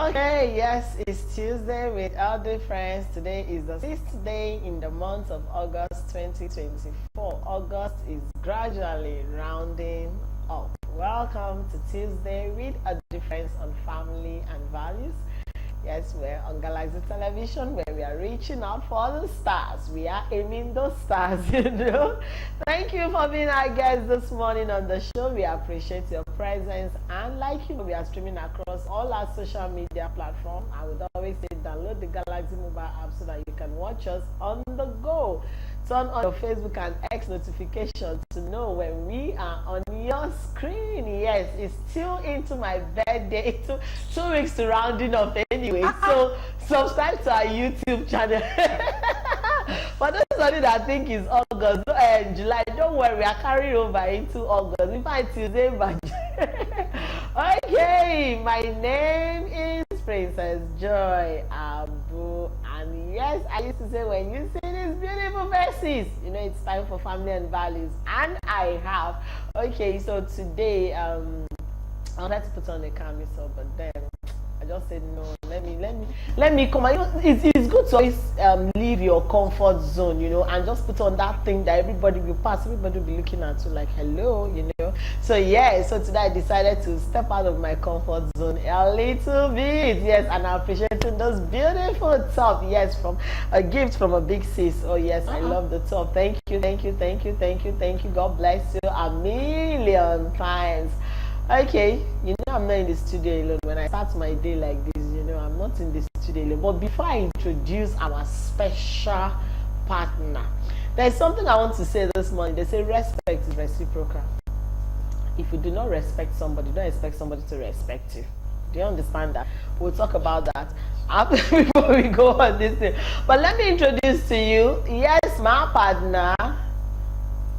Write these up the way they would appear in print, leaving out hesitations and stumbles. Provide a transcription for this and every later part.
Okay, yes, it's Tuesday with Elder Friends. Today is the 6th day in the month of August 2024. August is gradually rounding up. Welcome to Tuesday with Elder Friends on family and values. Yes, we're on Galaxy Television where we are reaching out for the stars. We are aiming those stars, you know. Thank you for being our guest this morning on the show. We appreciate your presence. And like you know, we are streaming across all our social media platforms. I would always say download the Galaxy mobile app so that you can watch us on the go. Turn on your Facebook and X notifications to know when we are on your screen. Yes, it's still into my birthday. 2 weeks to rounding up anyway. So subscribe to our YouTube channel. For those of you that think it's August and July, don't worry, we are carrying over into August. In fact, Tuesday, but okay, my name is Princess Joy Abu, and yes, I used to say when you see these beautiful faces, you know it's time for family and values, and I have. Okay, so today I wanted to put on a camisole, but then I just said no. Let me come. It's good to always leave your comfort zone, you know, and just put on that thing that everybody will pass. Everybody will be looking at you like hello, you know. So yeah, so today I decided to step out of my comfort zone a little bit. Yes, and I'm appreciating those beautiful top. Yes, from a gift from a big sis. Oh yes, I love the top. Thank you. God bless you a million times. Okay, you know I'm not in the studio alone. When I start my day like this, you know I'm not in the studio alone. But before I introduce our special partner, there's something I want to say this morning. They say respect is reciprocal. If you do not respect somebody, don't expect somebody to respect you. Do you understand that? We'll talk about that after before we go on this thing. But let me introduce to you, yes, my partner,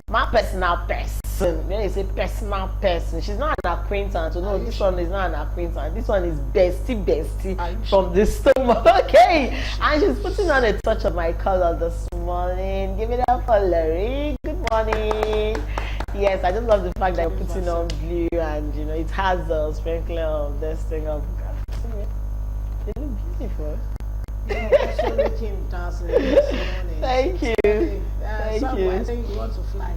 my personal person. When you say personal person, she's not an acquaintance. No, this one is not an acquaintance. This one is bestie from the stomach. Okay, and she's putting on a touch of my color this morning. Give it up for Larry. Good morning. Yes, I just love the fact that you're putting on blue, and you know it has the sprinkler of this thing of. They look beautiful. Thank you. Thank you. I think you want to fly.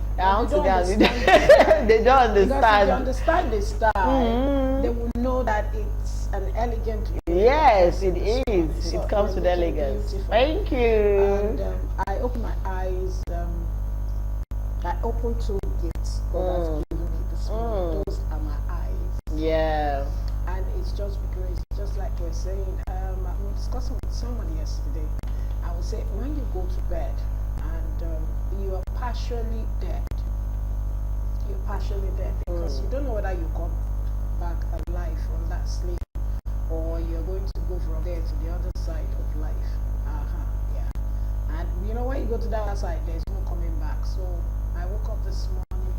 They don't understand. Because if you understand the style, they will know that it's an elegant. Yes, it is. So it comes with elegance. Thank you. And I open my eyes. I open 2 gifts God has given me this morning. Those are my eyes. Yeah. And it's just because, just like we're saying, I was discussing with someone yesterday. I would say when you go to bed and you are partially dead, because you don't know whether you come back alive from that sleep or you're going to go from there to the other side of life. Yeah. And you know when you go to the other side, there's no coming back. So I woke up this morning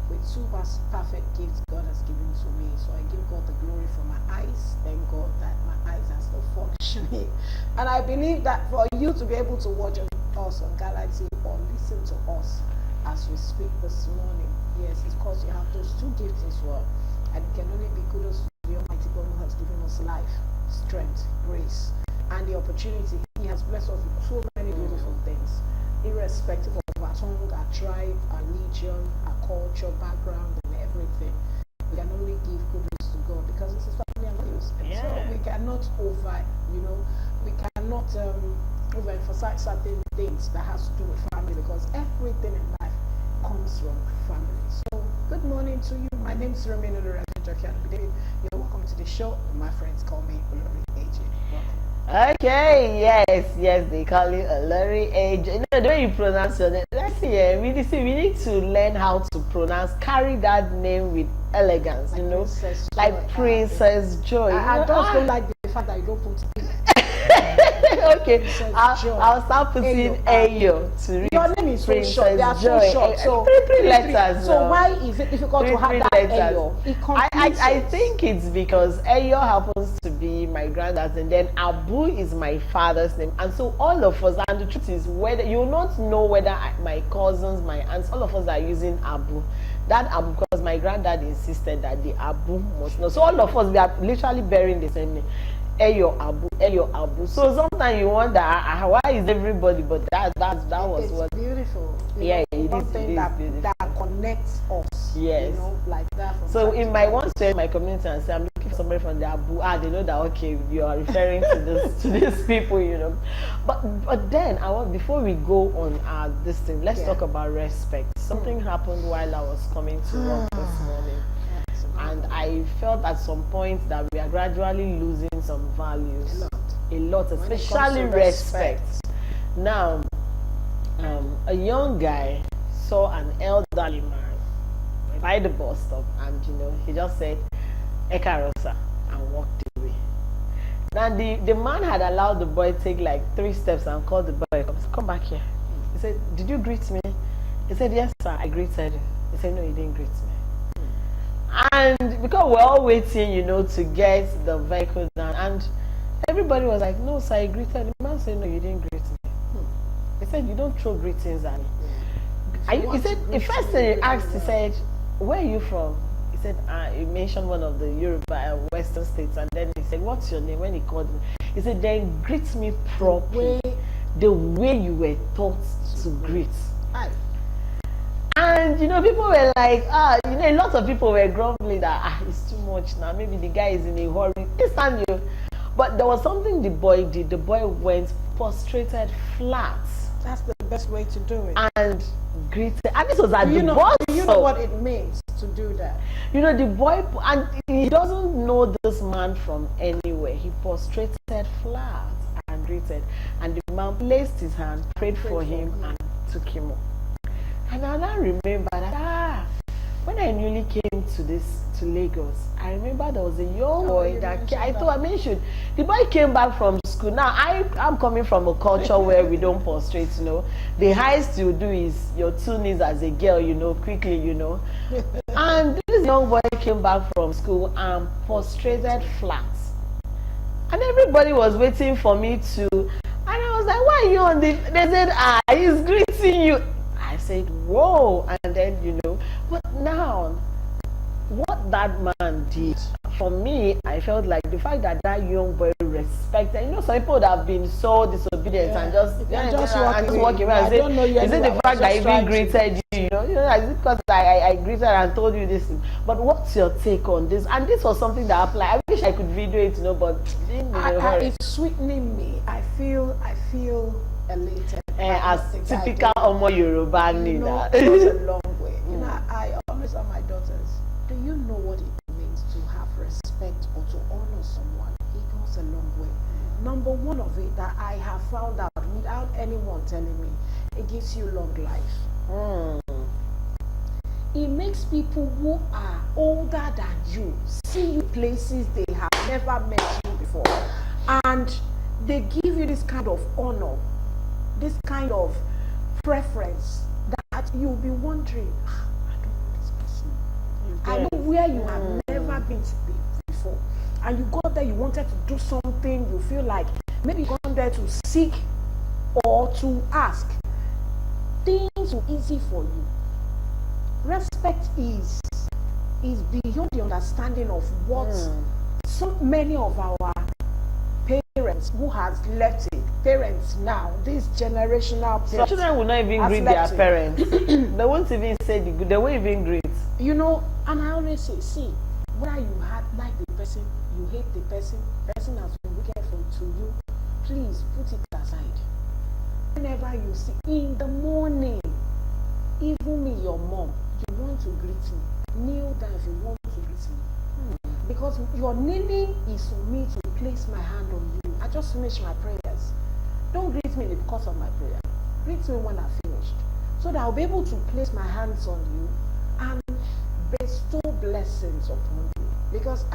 with 2 perfect gifts God has given to me. So I give God the glory for my eyes. Thank God that my eyes are still functioning. And I believe that for you to be able to watch us on Galaxy or listen to us as we speak this morning, yes, it's because you have those 2 gifts as well. And it can only be kudos to the Almighty God who has given us life, strength, grace, and the opportunity. He has blessed us with so many beautiful things, irrespective of our tongue, our tribe, our religion, our culture, background, and everything. We can only give kudos to God because this is family and values. So we cannot we cannot overemphasize certain things that has to do with family because everything in life comes from family. So good morning to you. My name is Romina Lorenzo. You're welcome to the show. My friends call me Olori AJ. Welcome. Okay, yes, they call you Larry Age. You know the way you pronounce your name. Let's see, we need to learn how to pronounce, carry that name with elegance. You know, like Princess Joy. I just don't like the fact that you don't put it. Okay, I'll start putting Ayo to read. Your name is so short. They are Joy. so short. So three letters. So why is it difficult to have that Ayo? I think it's because Ayo happens to be my granddad's, and then Abu is my father's name, and so all of us. And the truth is, whether you will not know whether my cousins, my aunts, all of us are using Abu. That Abu, because my granddad insisted that the Abu must know. So all of us, we are literally bearing the same name. Eyo Abu. So sometimes you wonder why is everybody, but that was what beautiful. Yeah, it one is. thing that connects us. Yes. Like that. So in my one in my community and say I'm looking for somebody from the Abu, they know that okay, you are referring to these people, But then before we go on this thing, let's talk about respect. Something happened while I was coming to work this morning. And I felt at some point that we are gradually losing some values. A lot, especially respect. Now, a young guy saw an elderly man by the bus stop, and he just said "Ekarosa" and walked away. Now the man had allowed the boy take like 3 steps and called the boy, come back here. He said, "Did you greet me?" He said, "Yes, sir, I greeted you." He said, "No, you didn't greet me." And because we're all waiting, to get the vehicle down, and everybody was like, "No, sir, I greeted." The man said, "No, you didn't greet me." He said, "You don't throw greetings at me." He said, the first thing he asked, he said, "Where are you from?" He said, he mentioned one of the Yoruba and Western states, and then he said, "What's your name?" When he called me, he said, "Then greet me properly, the way you were taught to greet." And people were like, a lot of people were grumbling that it's too much now. Maybe the guy is in a hurry. Listen, but there was something the boy did. The boy went prostrated flat. That's the best way to do it. And greeted. And this was at the bus. Do you know what it means to do that? The boy, and he doesn't know this man from anywhere. He prostrated flat and greeted. And the man placed his hand, prayed for him, and took him up. And I now remember that when I newly came to Lagos, I remember there was a young boy that I mentioned. The boy came back from school. Now I'm coming from a culture where we don't prostrate, The highest you do is your 2 knees as a girl, quickly, And this young boy came back from school and prostrated flat. And everybody was waiting for me to, and I was like, "Why are you on the?" They said, "He's greeting you." I said, "Whoa!" And then but now, what that man did for me, I felt like the fact that young boy respected. Some people would have been so disobedient and just walk away and say, "Is it the fact that I even greeted you? Is it because I greeted and told you this?" But what's your take on this? And this was something that applied. I wish I could video it, but it's sweetening me. I feel elated. As typical Omo Yoruba Nina. It goes a long way. I always tell my daughters, do you know what it means to have respect or to honor someone? It goes a long way. Number one of it that I have found out without anyone telling me, it gives you long life. It makes people who are older than you see you places they have never met you before, and they give you this kind of honor, this kind of preference that you'll be wondering, I don't know this person. I know where you have never been to before. And you got there, you wanted to do something, you feel like maybe you gone there to seek or to ask. Things will be easy for you. Respect is beyond the understanding of what so many of our parents who has left it, parents now, this generational parents. So children will not even greet their parents. They won't even say the good, they won't even greet. And I always say, see, whether you like the person, you hate the person has been wicked to you, please put it aside. Whenever you see, in the morning, even me, your mom, you want to greet me, kneel down if you want to greet me. Because your kneeling is for me to place my hand on you. I just finished my prayers. Don't greet me because of my prayer. Greet me when I finished. So that I'll be able to place my hands on you and bestow blessings upon you. Because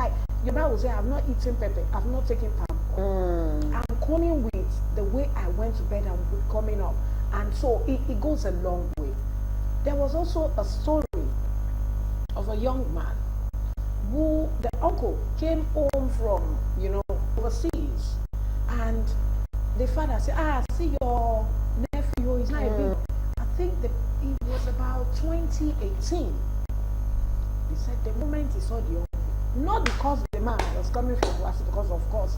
your Bible will say, I've not eaten pepper, I've not taken palm oil. I'm coming with the way I went to bed and coming up. And so it goes a long way. There was also a story of a young man who the uncle came home from, overseas, and the father said, see your nephew, he's not a big. I think it was about 2018. He said the moment he saw the uncle, not because the man was coming from Rwanda, because of course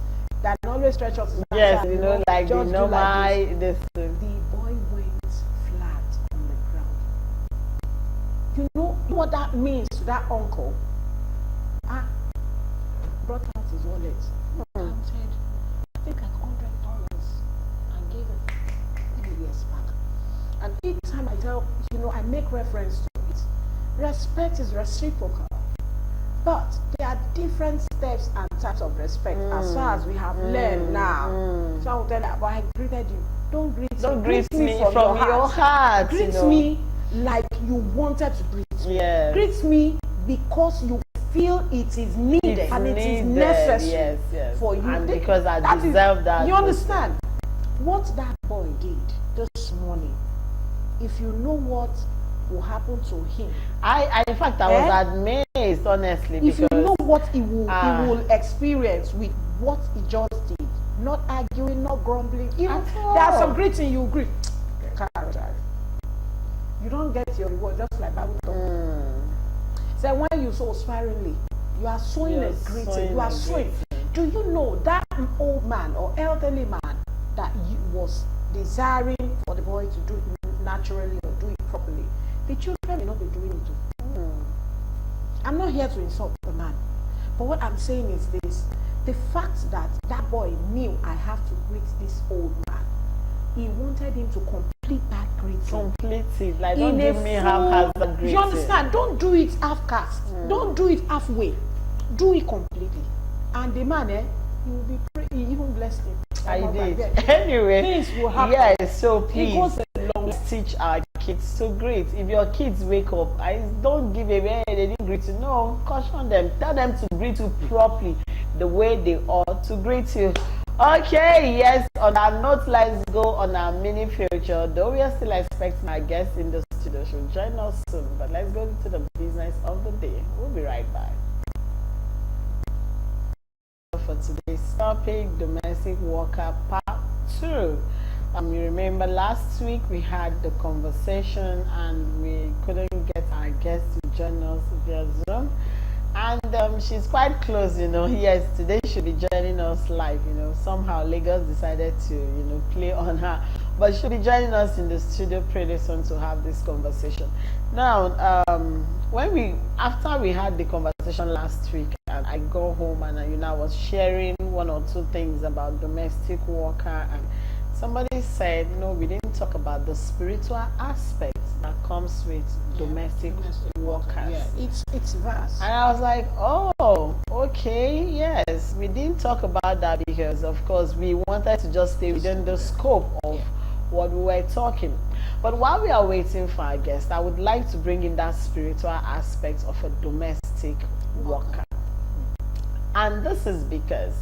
always stretch up his Yes, hand, you know, like the just do normal, like this. The boy went flat on the ground. You know what that means to that uncle? Brought out his wallet, counted, I think like $100, and gave it. Maybe years back. And each time I tell, I make reference to it. Respect is reciprocal, but there are different steps and types of respect as far as we have learned now. So I will tell you, but I greeted you. Don't greet me from your heart. Greet me like you wanted to greet me. Yes. Greet me because you feel it is needed and it is necessary for you. And because I deserve that. You understand what that boy did this morning? If you know what will happen to him, I in fact I was amazed, honestly, if because you know what he will experience with what he just did, not arguing, not grumbling. Even there are some greeting you greet. You don't get your reward, just like Bible talk. So when you sow sparingly, you are sowing a greeting. You are sowing. Do you know that old man or elderly man that was desiring for the boy to do it naturally or do it properly? The children may not be doing it too. I'm not here to insult the man, but what I'm saying is this: the fact that that boy knew I have to greet this old man, he wanted him to complete that greeting. Complete it. Like, don't give me half-hazard greeting. You understand? Don't do it half-cast. Don't do it halfway. Do it completely. And the man, he will be he even blessed him. I did. Anyway, things will happen. Yes, so please teach our kids to greet. If your kids wake up, I don't give away they didn't greet you. No, caution them. Tell them to greet you properly, the way they ought to greet you. Okay, yes, on our note, let's go on our mini future. Though we are still expecting our guests in the studio should join us soon, but let's go to the business of the day. We'll be right back. For today's topic, domestic worker part 2. You remember last week we had the conversation and we couldn't get our guest to join us via Zoom, and she's quite close, yes, today she'll be joining us live. Somehow Lagos decided to play on her, but she'll be joining us in the studio pretty soon to have this conversation. Now after we had the conversation last week, and I go home and I was sharing one or two things about domestic worker, and somebody said, no, we didn't talk about the spiritual aspect that comes with domestic workers. Yeah, it's vast. And I was like, oh, okay, yes, we didn't talk about that because, of course, we wanted to just stay within the scope of what we were talking. But while we are waiting for our guest, I would like to bring in that spiritual aspect of a domestic worker. And this is because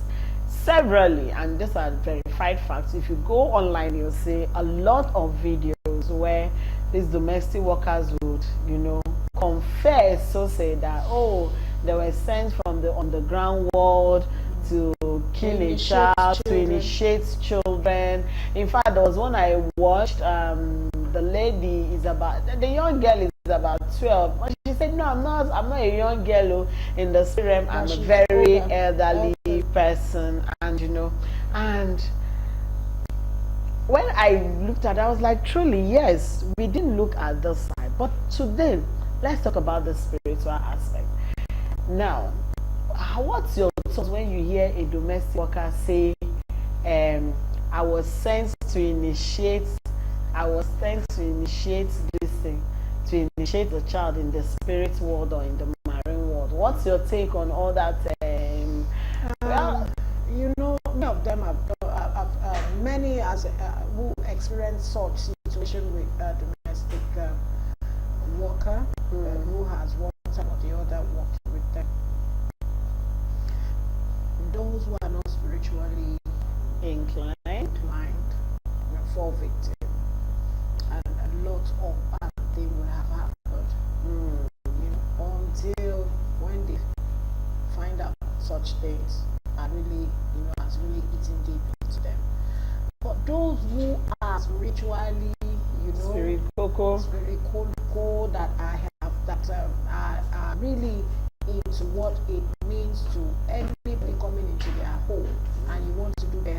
severally, and these are verified facts, if you go online, you'll see a lot of videos where these domestic workers would, confess, so say that, oh, they were sent from the underground world to kill a child, to initiate children. In fact, there was one I watched, the lady is the young girl is about 12, but she said, no, I'm not a young girl in the spirit. I'm a very elderly person, and and when I looked at it, I was like, truly, yes, we didn't look at this side. But today, let's talk about the spiritual aspect. Now, what's your thoughts when you hear a domestic worker say, I was sent to initiate this thing, to initiate the child in the spirit world or in the marine world? What's your take on all that? Many of them many who experience such situation with domestic worker who has one time or the other worked with them. Those who are not spiritually inclined fall victim, and a lot of bad things will have happened until when they find out such things are really, has really eaten deep into them. But those who are spiritually, spirit cocoa that are really into what it means to anybody coming into their home, and you want to do the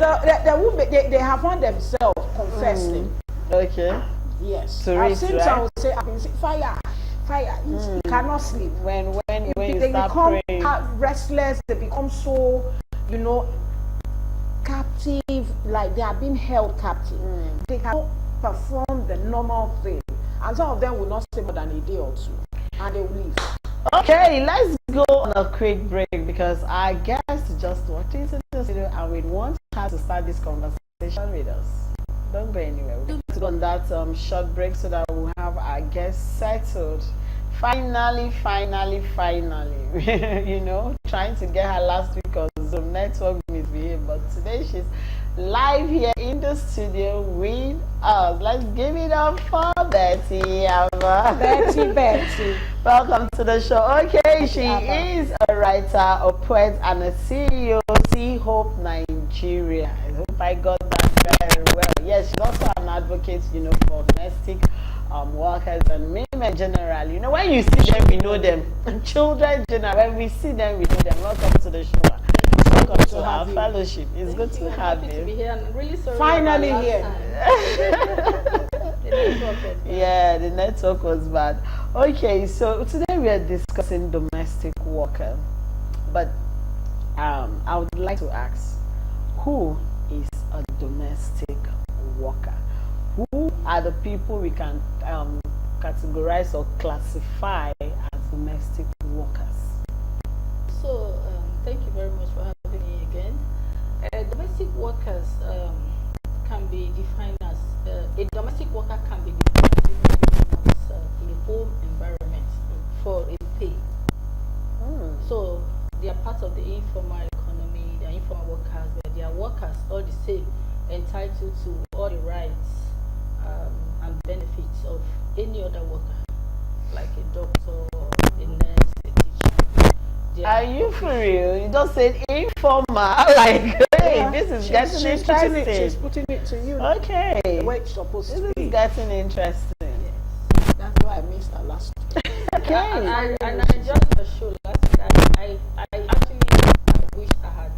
So they will be, they have found themselves confessing. Okay. Yes. To I've read, seen right? someone say, I've been saying, fire. You cannot sleep. When you They start become praying. restless, they become so, captive, like they are being held captive. They cannot perform the normal thing. And some of them will not stay more than a day or two. And they will leave. Okay, let's go on a quick break because our guest just walked into the studio and we want her to start this conversation with us. Don't go anywhere. We're going to go on that short break so that we'll have our guest settled. Finally, trying to get her last week because Zoom network misbehaved, but today she's live here in the studio with us. Let's give it up for Betty Ava. Betty. Welcome to the show. Okay, she is a writer, a poet, and a CEO, Sea Hope Nigeria. I hope I got that very well. Yes, she's also an advocate, for domestic workers and women generally. When you see them, we know them. Children generally, when we see them, we know them. Welcome to the show. Welcome to our fellowship. It's good to have you. To be here. I'm really sorry. Finally here. Yeah, the network was bad. Okay, so today we are discussing domestic worker, but I would like to ask, who is a domestic worker? Who are the people we can categorize or classify as domestic workers? So, thank you very much for having me again. Domestic workers can be defined as a domestic worker can be defined as a home environment for a pay. So they are part of the informal economy. They are informal workers, but they are workers all the same, entitled to all the rights and benefits of any other worker, like a doctor, a nurse, a teacher. Are you for real? You just said informal. Like, hey, Yeah, this is she's getting interesting. She's putting it to you. Okay. The way it's supposed This to is be. getting interesting. That's why I missed her last week. Okay. And I just the show last week. I actually wish I had.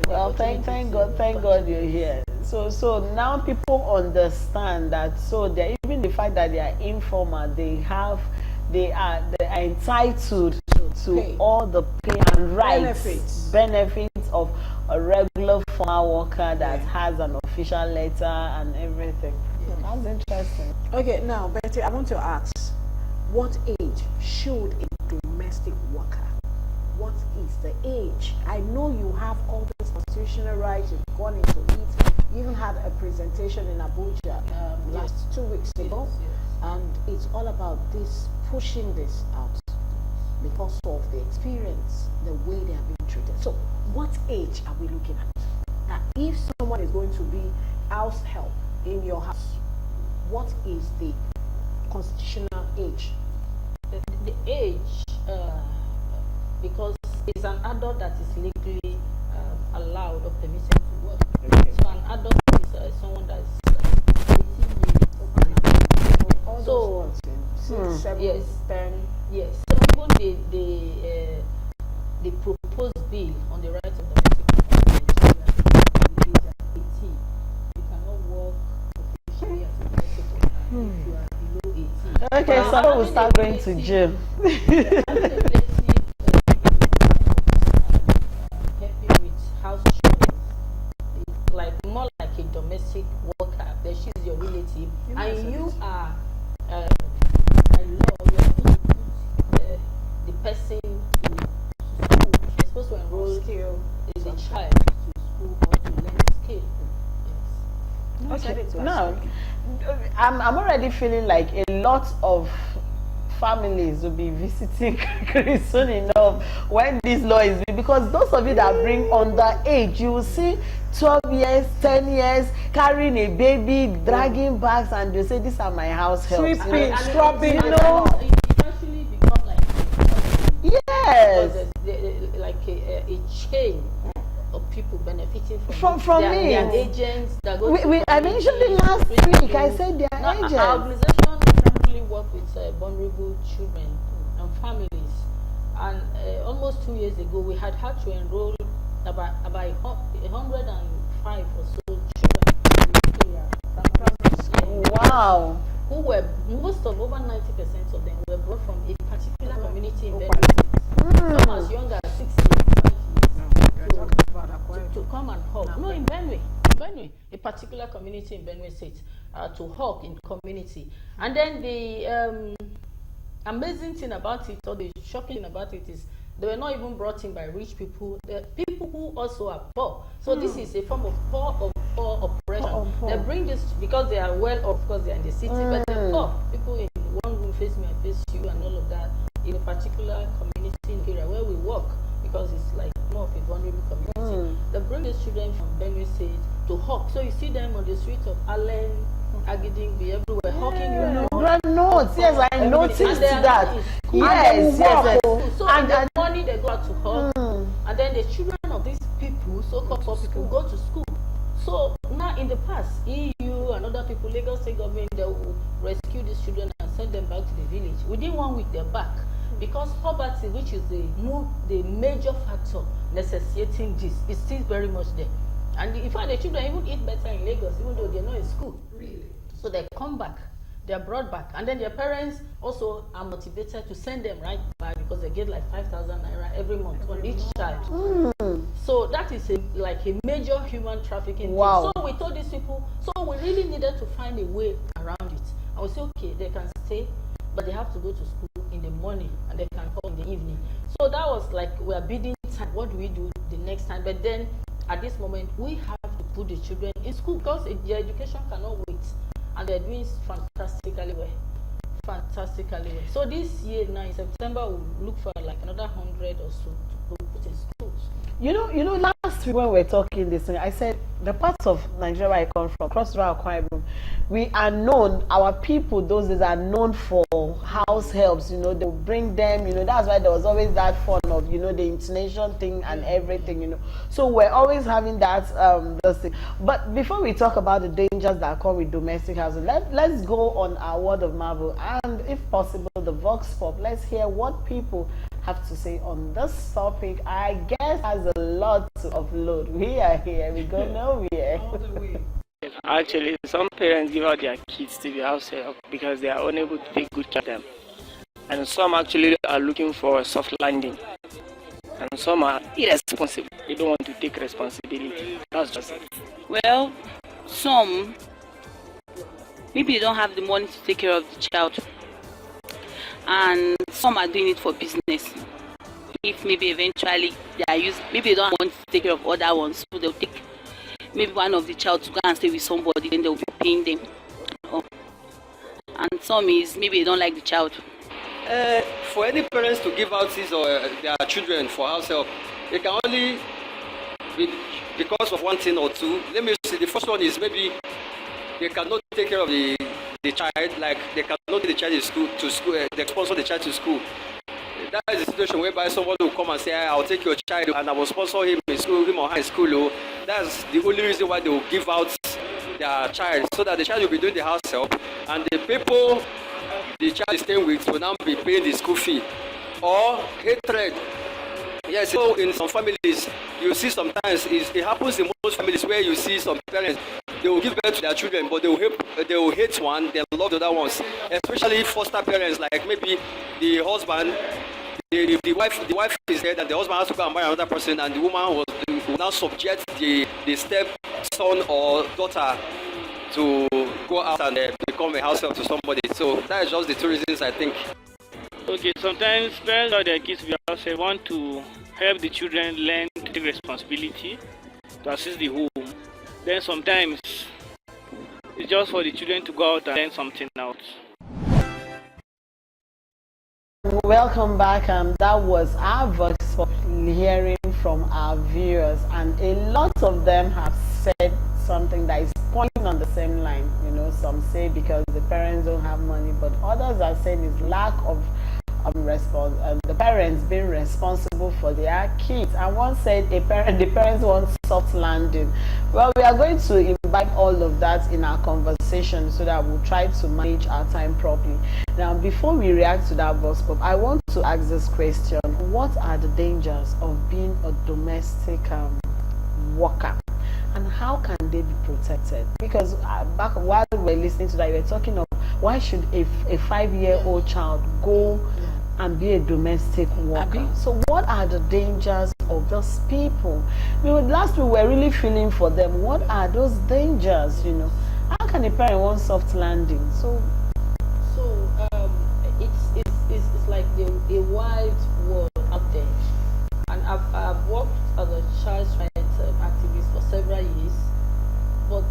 Well, thank God you're here. So now people understand that. So they even the fact that they are informal, they are entitled to pay. all the pay and rights, benefits of a regular farmer worker that has an official letter and everything. That's interesting. Okay, now Betty, I want to ask, what age should a domestic worker? What is the age? I know you have all these constitutional rights, you've gone into it, you even had a presentation in Abuja last 2 weeks ago, and it's all about this, pushing this out because of the experience, the way they are being treated. So what age are we looking at? That if someone is going to be house help in your house, what is the constitutional age? The age, because it's an adult that is legally allowed or permitted to work. Okay. So an adult is someone that is 18 years old. So 6, 7, yes. 10. Yes. So even the proposed bill on the rights of domestic workers in Nigeria, the age of 18, you cannot work officially as a domestic worker if you are below 18. Okay, so we'll start going to jail. Helping with house chores, like more like a domestic worker, that she's your relative, and you are by law you are going to put the person to school. She's supposed to enroll the child to school or to learn a skill. Yes. Okay. Now, I'm already feeling like a lot of families will be visiting soon enough when this law is, because those of you that bring underage, you will see 12 years, 10 years carrying a baby, dragging bags, and they say these are my house helps. Sweeping, scrubbing, It actually becomes like yes, like a chain of people benefiting from they are me. agents that go I mentioned it last week. I said they are agents. Our organization primarily work with vulnerable children and families, and almost 2 years ago we had to enroll about 150 5 or so children in the area from primary school. Wow. Who were most of over 90% of them were brought from a particular community in Benue State. Some as young as 6 years, 5 years. To come and hug. No, in Benue, a particular community in Benue State, to hug in community. And then the amazing thing about it, or the shocking thing about it, is they were not even brought in by rich people. The people who also are poor. So this is a form of poor oppression. They bring this because they are well off, because they are in the city, but they're poor. People in one room face me, I face you, and all of that, in a particular community in the area where we work, because it's like more of a vulnerable community. They bring these children from Benue State to hawk. So you see them on the streets of Allen, Agidingbi, everywhere, hawking you. Yes, I noticed that. Yes. So in the morning they go out to hawk, and then the children of these people, so-called poor people, go to school. So now in the past, EU and other people, Lagos State government, they will rescue these children and send them back to the village. Within 1 week, they're back. Because poverty, which is the major factor necessitating this, is still very much there. And in fact, the children even eat better in Lagos, even though they're not in school. Really? So they come back, they're brought back. And then their parents also are motivated to send them right back, because they get like 5,000 naira every month on each child. So that is like a major human trafficking thing. So we told these people, so we really needed to find a way around it. And we say, okay, they can stay, but they have to go to school in the morning and they can come in the evening. So that was like, we are bidding time. What do we do the next time? But then at this moment, we have to put the children in school, because their education cannot wait. And they're doing fantastically well. So this year now in September, we'll look for like another 100 or so to put in schools. You know, last week when we were talking this thing, I said the parts of Nigeria I come from, Cross River, Akwa Ibom, we are known, our people those days are known for house helps. You know, they will bring them. You know, that's why there was always that fun of, you know, the intonation thing and everything. You know, so we're always having that those things. But before we talk about the dangers that come with domestic housing, let's go on our word of marvel, and if possible, the Vox Pop. Let's hear what people have to say on this topic. I guess has a lot to offload. We are here, we go nowhere. Actually, some parents give out their kids to the house help because they are unable to take good care of them. And some actually are looking for a soft landing. And some are irresponsible. They don't want to take responsibility. That's just it. Well, some, maybe they don't have the money to take care of the child. And some are doing it for business. If maybe eventually they are maybe they don't want to take care of other ones, so they'll take maybe one of the child to go and stay with somebody, then they'll be paying them. And some is maybe they don't like the child. For any parents to give out his or their children for house help, it can only be because of one thing or two. Let me see. The first one is maybe they cannot take care of the child, like they cannot take the child to school, they sponsor the child to school. That is a situation whereby someone will come and say, I'll take your child and I will sponsor him in school, him or her in school. That's the only reason why they will give out their child, so that the child will be doing the house help, and the people the child is staying with will now be paying the school fee. Or hatred. Yes, so in some families, you see sometimes it happens in most families where you see some parents, they will give birth to their children, but they will hate one, they love the other ones. Especially foster parents, like maybe the husband, the wife is dead, and the husband has to go and marry another person, and the woman will now subject the step son or daughter to go out and become a house help to somebody. So that is just the two reasons, I think. Okay, sometimes parents or their kids will want to help the children learn to take responsibility, to assist the home. Then sometimes it's just for the children to go out and learn something out. Welcome back. That was our Vox Pop, hearing from our viewers, and a lot of them have said something that is pointing on the same line. You know, some say because the parents don't have money, but others are saying it's lack of the parents being responsible for their kids. And one said the parents want soft landing. Well, we are going to invite all of that in our conversation so that we'll try to manage our time properly. Now, before we react to that Vox Pop, I want to ask this question: what are the dangers of being a domestic worker? and how can they be protected? Because back while we were listening to that, you were talking of why should a 5-year-old child go and be a domestic worker? So what are the dangers of those people? Last we were really feeling for them. What are those dangers? How can a parent want soft landing? So it's like a wide world out there, and I've worked as a child rights activist for several years, but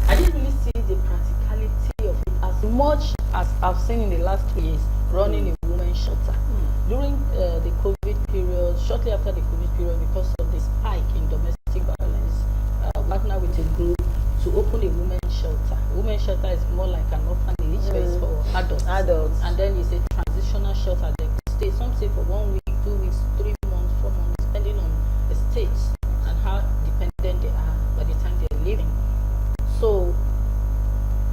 I didn't really see the practicality of it as much as I've seen in the last 2 years running a women's shelter. During the COVID period, shortly after the COVID period, because of the spike in domestic violence, partnered with a group to open a women's shelter. A women's shelter is more like an orphanage, but it's for adults. And then it's a transitional shelter. They stay, some stay for 1 week, 2 weeks, 3 months, 4 months, depending on the stage and how dependent they are by the time they're leaving. So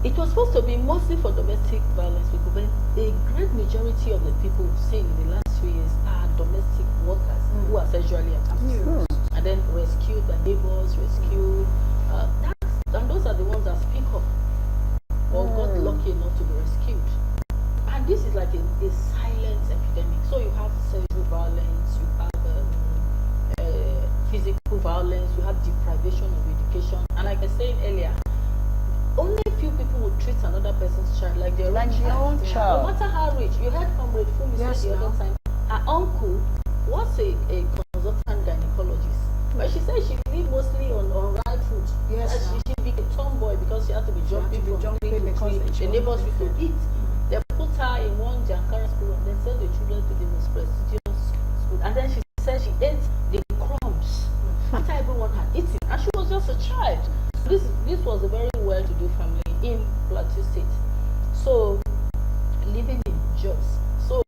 it was supposed to be mostly for domestic violence people, but a great majority of the people we've seen in the last few years are domestic workers who are sexually abused and then rescued by neighbors, rescued. And those are the ones that speak up or got lucky enough to be rescued. And this is like a silent epidemic. So you have sexual violence, you have physical violence, you have deprivation of education. And like I said earlier, only few people would treat another person's child like their own child. No matter how rich. You heard Comrade Fumi say the other time, her uncle was a consultant gynecologist. But she said she lived mostly on right food. Yes. She became a tomboy because she had to be jumping from tree to tree. The neighbors used to eat. They put her in one Jankara school and then sent the children to the most prestigious school. And then she said she ate the crumbs after everyone had eaten. And she was just a child. This was a very well-to-do family in Plateau State. So, living in Jos. So,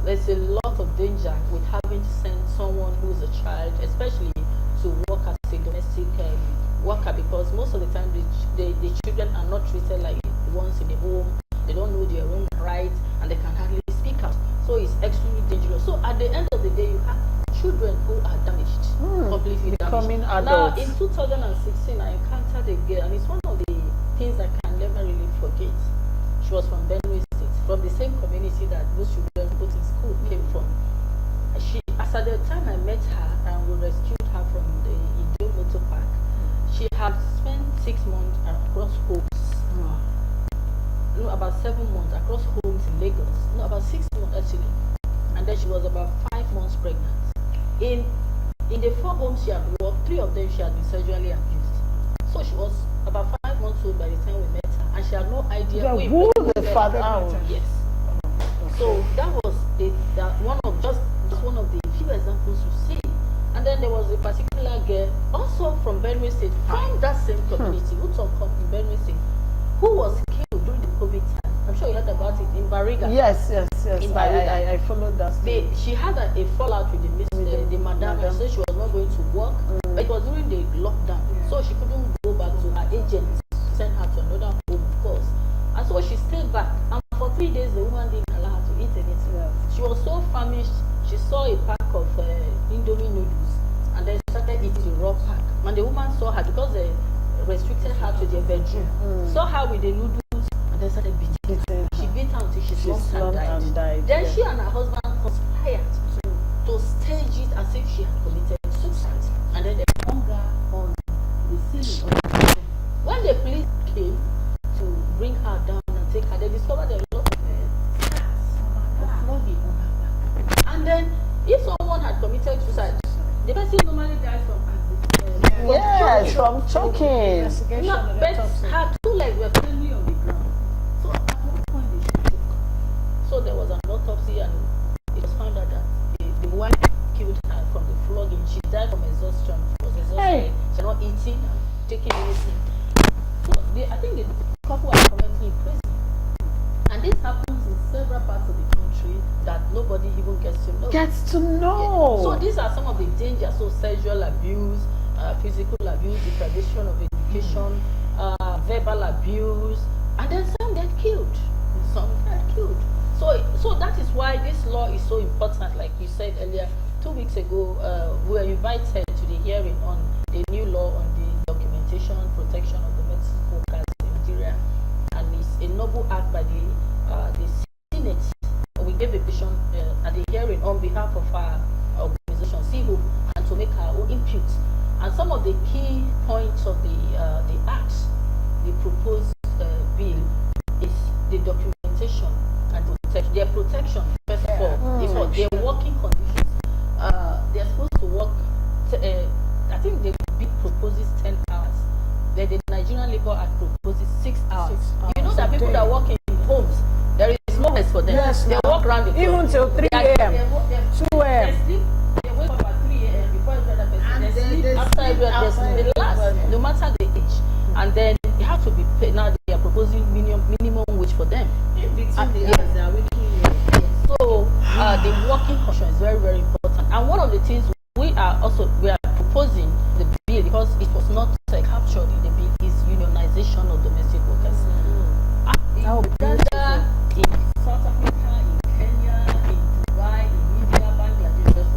there's a lot of danger with having to send someone who's a child, especially to work as a domestic worker, because most of the time the children are not treated like the ones in the home. They don't know their own rights and they can hardly speak out. So it's extremely dangerous. So at the end of the day, you have children who are damaged, completely becoming damaged. adults. Now in 2016, I encountered a girl, and it's one of the things I can never really forget. She was from Benue State, from the same community that those children put in school came from. As at the time I met her and we rescued her from the Ijo Motor Park, she had spent 6 months across homes. No, about 7 months across homes in Lagos. No, about 6 months actually. And then she was about 5 months pregnant. In the 4 homes she had worked, 3 of them she had been sexually abused. So she was about 5 months old by the time we met her, and she had no idea who the father was. Yes. So that was one of the few examples you see. And then there was a particular girl, also from Benue State, from that same community, Utonkom in Benue State, who was killed during the COVID time. I'm sure you heard about it in Bariga. Yes. I followed that. She had a fallout with the madam, and so she was not going to work. But it was during the lockdown, so she couldn't go back to her agent, send her to another home, of course. And so she stayed back, and for 3 days the woman didn't allow her to eat anything. She was so famished. She saw a pack of Indomie noodles, and then started eating the raw pack. And the woman saw her, because they restricted her to their bedroom, saw her with the noodles, and then started beating her. She beat her until she slumped and died. Then she and her husband conspired to stage it as if she had committed suicide, and then they hung her on the ceiling. When the police came to bring her down and take her, they discovered a lot of flogging on her back. And then, if someone had committed suicide, the person normally dies from from choking. No, but her 2 legs were firmly on the ground. So at one point they shook. So there was an autopsy, and it was found out that the wife killed her from the flogging. She died from exhaustion. She was exhausted. She was not eating, taking anything. So I think the couple are currently in prison. And this happens in several parts of the country that nobody even gets to know. Yeah. So these are some of the dangers. So sexual abuse, physical abuse, deprivation of education, verbal abuse, and then some get killed. So that is why this law is so important. Like you said earlier, 2 weeks ago, we were invited to the hearing on the new law on the documentation protection of domestic workers in Nigeria, and it's a noble act by the Senate. We gave a petition at the hearing on behalf of our organization, CIHO, and to make our own input. And some of the key points of the acts, the proposed bill, is the documentation and their protection. First of all, their working conditions. They're supposed to work. I think the bill proposes 10 hours. Then the Nigerian Labour Act proposes 6 hours. You know that people that work in homes, there is no rest for them. Yes, they work around the clock. Even till 3 a.m., 2 a.m. They wake up at 3 a.m. before every other person. They sleep after every other person. They last, no matter the age. And then they have to be paid. Now they are proposing minimum wage for them. In between the hours, they are working. So the working condition is very, very important. And one of the things we are proposing the bill, because it was not captured in the bill, is unionization of domestic workers. In Uganda, in South Africa, in Kenya, in Dubai, in India, Bangladesh,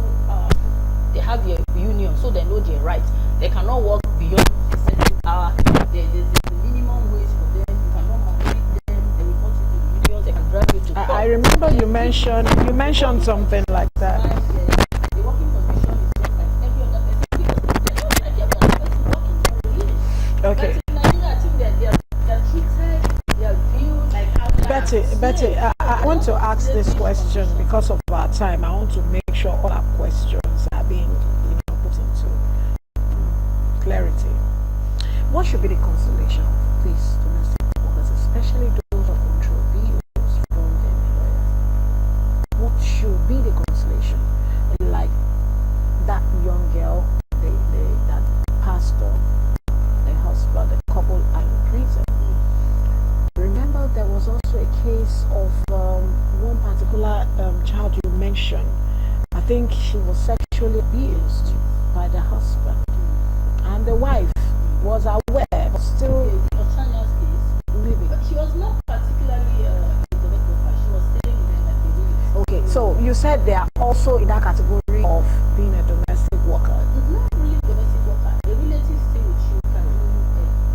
they have their union, so they know their rights. They cannot work beyond a certain hour. There's a minimum wage for them. You cannot maltreat them. They report you to the unions. They can drive you to court. I remember you mentioned something like that. The working condition is just like every other person, because they don't like every other person working for a living. Okay. But in Nigeria, I think they're treated, they're viewed like Betty, I want to ask this question because of our time. I want to make sure all our questions are being put into clarity. What should be the consolation of these domestic workers, especially those who control bills from the employer? What should be the consolation? Like that young girl, that pastor, the husband, the couple are in prison. Remember, there was also a case of one particular child you mentioned. I think she was sexually abused by the husband, and the wife was aware, but still Ochanya's case, living. but she was not particularly a domestic worker. She was staying with them like a village. Okay, so you said they are also in that category of being a domestic worker. Not really domestic worker. A relative stay with you can do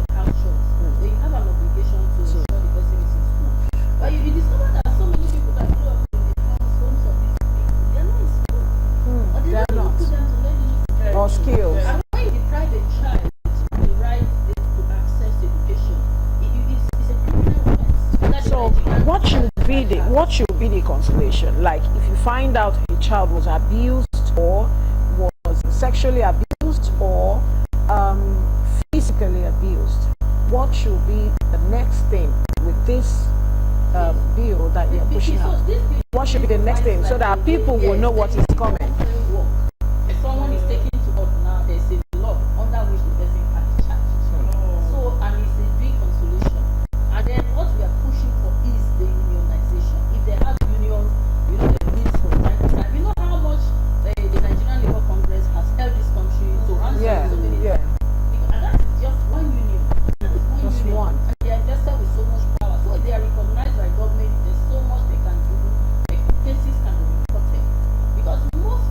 a house chores. So you have an obligation to ensure the person is in school. But you discover that so many people that grew up in the homes of these people, they're not in school. Or they They're don't not. look to them to learn the Or skills. And when you deprive a child the right to access education, it's a criminal offense. So what should be the consolation? Like if you find out a child was abused or was sexually abused or physically abused, what should be the next thing with this bill that you're pushing out? What should be the next thing so that people will know what is coming? If someone is taken to court now, there's a law under which the person can be charged. So, and it's a big consolation. And then what we are pushing for is the unionization. If they have unions, the needs for time to time. You know how much the Nigerian Labour Congress has helped this country to answer so many things. And that's just one union. Just one. And they are invested with so much power. So they are recognized by government. There's so much they can do. Like cases can be reported. Because most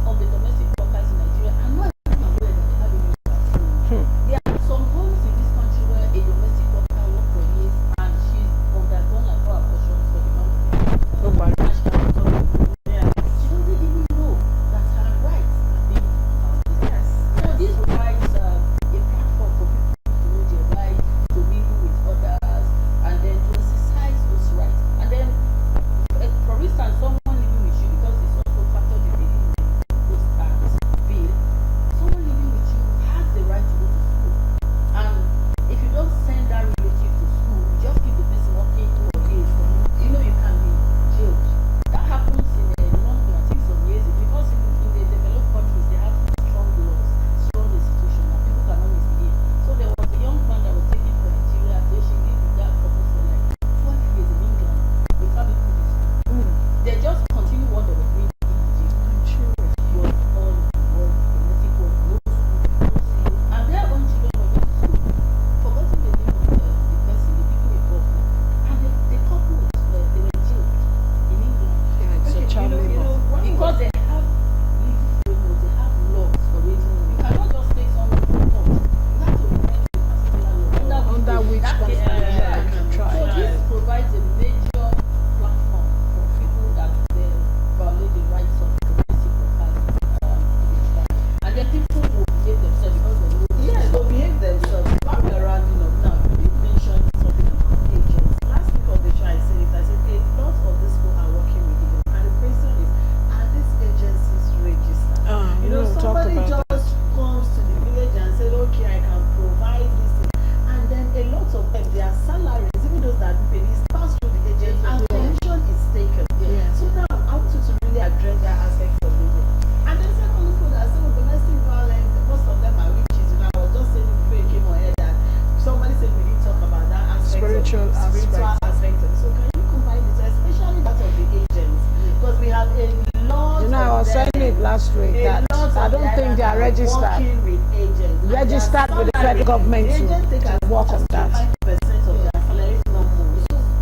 last week A that lot I of don't the think they are islanders registered. working with agents. And there are Registered some with the that federal government the agents take to as work much on as that. 5% of their salary, if not more.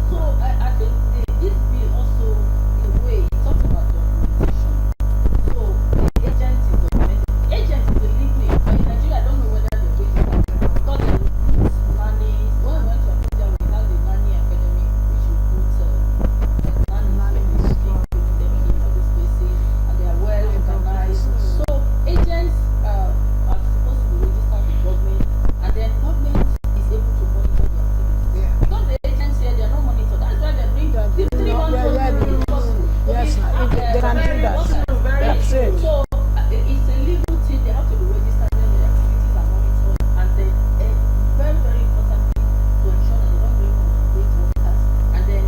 So I think this bill also, in a way, it talks about documentation. So the agent is documented. Agent is a legal in Nigeria. I don't know whether they're doing it because they put nanny. When we went to Abuja, we had the nanny academy, which we put nannies working with them in all these places, and they are well organized. So agents are supposed to be registered with government, and then government is able to monitor their activities. Yeah. Because the agents here, they are not monitored. That's why they bring 300 possible. Yes, if they can do that. That's it. So it's a legal thing. They have to be registered. Then their activities are monitored, and then very very importantly to ensure that they don't bring underpaid workers, and then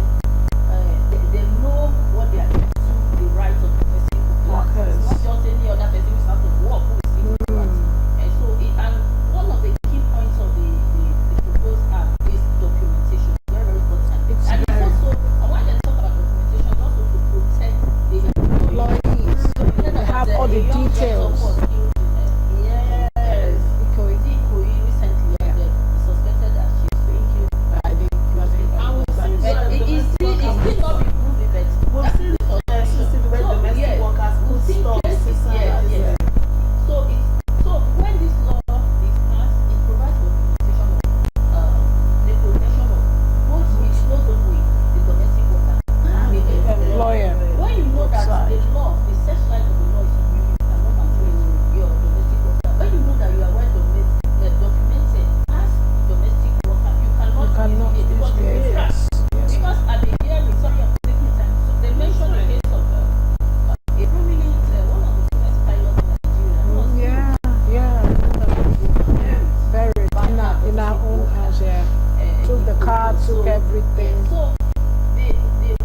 they know what they are into, the rights of the person who Workers. It's not just any other person who's out of work who is seeking rights. And so and one of the key points of the proposed act is documentation. Very very important. And it's also, and when they talk about documentation, it's also to protect the Employees. They have all the details. Yes. Ikoyi. Ikoyi recently suspected that she's fake. I think It's still not been proven, but We've seen successful where domestic workers put stuff yes. So when this law is passed, it provides documentation of the protection of both exclusively the domestic worker and the Employer. When you know that Side. the law, the searchlight of the law is on you, you cannot manipulate your domestic worker. When you know that you are well documented as a domestic worker, you cannot misbehave because you will Yes. crash. Because at the hearing, sorry, I'm taking time. So they mentioned the case of a prominent, one of the first pilots in Nigeria. Who was Yeah. Very. In our own house, yeah. Took the car, took everything. So the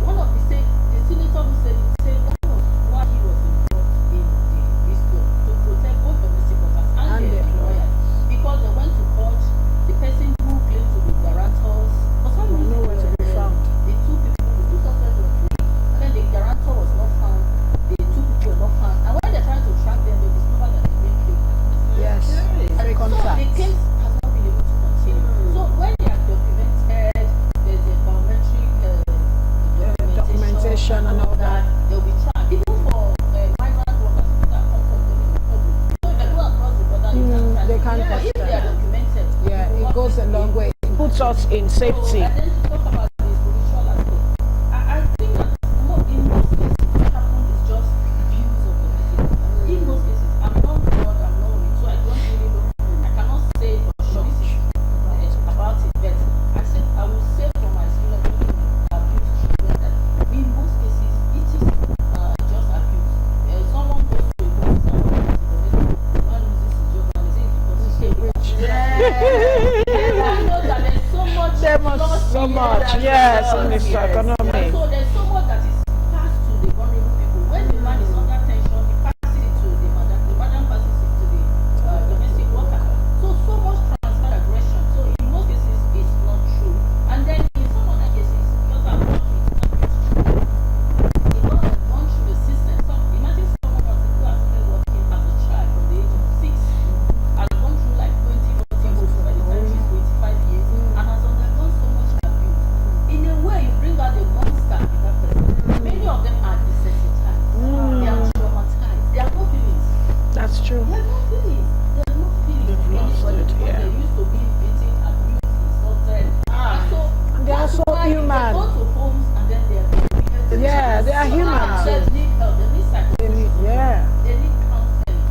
one of the senator who said that was why he was involved in this law to protect both domestic workers and And the the employers, because they went to court. The person who claimed to be guarantors, for some reason, nowhere to be found. the two suspects were free, and then the guarantor was not found. The two people were not found, and when they tried to track them, they discovered that they made fake. Yes. And Fake so the contracts. case has not been able to continue. So when they are documented, there's a biometric Documentation and all that. they'll be tracked. Even for migrant workers that come from the Republic. So if they go across the border, you can't track they them. can't But touch if they them. are documented, Yeah, people it goes a always long say, way. It puts us in so, safety. and then to talk about the spiritual aspect, I think that in most cases, what happens is just abuse of the message. In most cases, I'm not God, I'm not with, so I don't really know. I cannot say for sure this is about it, but I will say from my experience working with abuse children that in most cases it is just abuse. Someone goes to a home, the man loses his job and they say it's because he came rich. Everyone knows that there's so much There must loss so in much, that yes, loss in this here. economy. And so there's so much that is passed to the vulnerable people. When the man is under tension, he passes it to the madam passes it to the domestic worker. So much transfer aggression. So in most cases, it's not true. And then in some other cases, because I've worked with abuse children, the law has gone through the system. So imagine someone who has started working as a child from the age of 6, has gone through like 20, 40 books by the time she's 25 years, and has undergone so much abuse. In a way, you bring out the monster in that person. Many of them are desensitized. They are traumatized. They have no feelings. That's true. They have no feelings. They have no feelings They've for lost anybody it, because yeah. they used to be beaten, abused, insulted. And so And they are that's so why human. They go to homes and then they are being Yeah, they are human They too. need help. They need They need, psychological yeah. they need counseling.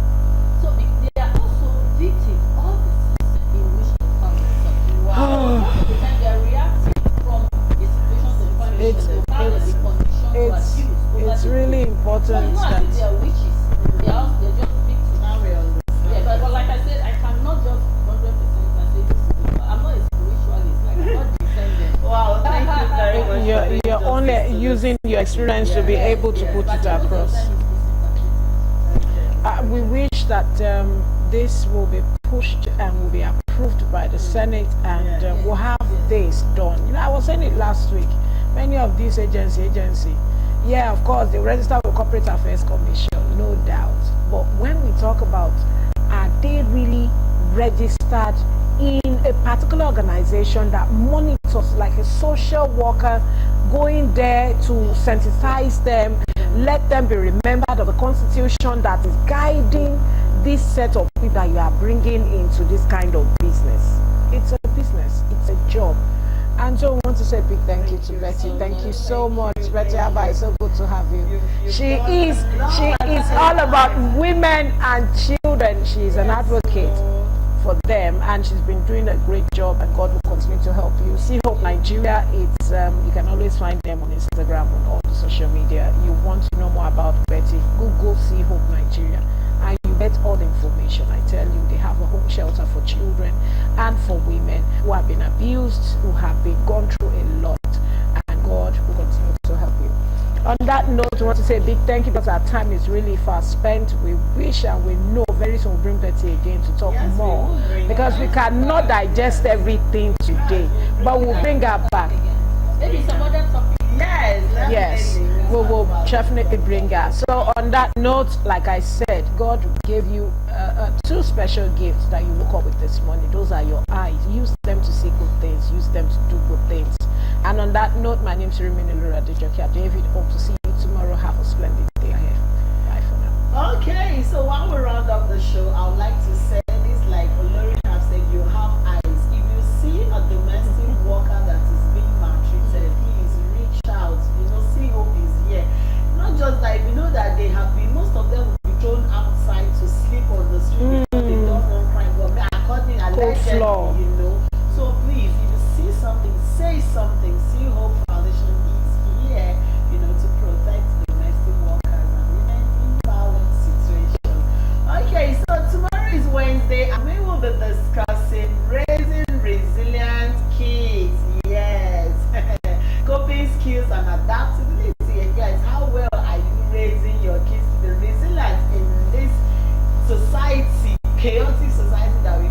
So they are also victims of the system in which they found themselves. So most of the time they are reacting from the situation to the point It's- they have the condition to It's abuse over it's the really So important it's not as if they that are witches. They're just victims. Yeah, but like I said, I cannot just 100% say this is I'm not a spiritualist. Like I'm not defending. Wow, thank you very much. for you're doing only justice to using your experience to be able to put it across. We wish that this will be pushed and will be approved by the Senate, and we'll have this done. I was saying it last week. Many of these agency, Yeah, of course, they register with Corporate Affairs Commission, no doubt. But when we talk about, are they really registered in a particular organization that monitors, like a social worker, going there to sensitize them, let them be remembered of the constitution that is guiding this set of people that you are bringing into this kind of business? It's a business, it's a job. And so we want to say a big thank you to Betty. Thank you so much, Betty Abba. It's so good to have you. She is all about women and children. She's an advocate for them, and she's been doing a great job, and God will continue to help you. See Hope Nigeria, it's you can always find them on Instagram, on all the social media. You want to know more about Betty, Google See Hope Nigeria, and you get all the information. I tell you, they have a home shelter for children and for women who have been abused, who have been gone through a lot, and God will continue to help you. On that note, we want to say a big thank you, because our time is really fast spent. We wish and we know very soon we'll bring Betty again to talk more, because we cannot digest everything today, but we'll bring her back. Maybe some other topic. Yes, we will definitely bring her. So on that note, like I said, God gave you two special gifts that you woke up with this morning. Those are your eyes. Use them to see good things. Use them to do good things. And on that note, my name is Rimini Lura Dejokia David. Hope to see you tomorrow. Have a splendid day ahead. Bye for now. Okay, so while we round up the show, I would like to say this, like Olori have said, you have eyes. If you see a domestic worker that is being maltreated, please reach out. See Hope is here. Not just that, you know that they have been, most of them will be thrown outside to sleep on the street because they don't want crime. But according allegedly, So please, if you see something, say something. See Hope Foundation is here, to protect domestic workers and women in violent situations. Okay, so tomorrow is Wednesday, and we will be discussing raising resilient kids. Yes. Coping skills and adaptability. And guys, how well are you raising your kids to be resilient in this society, chaotic society that we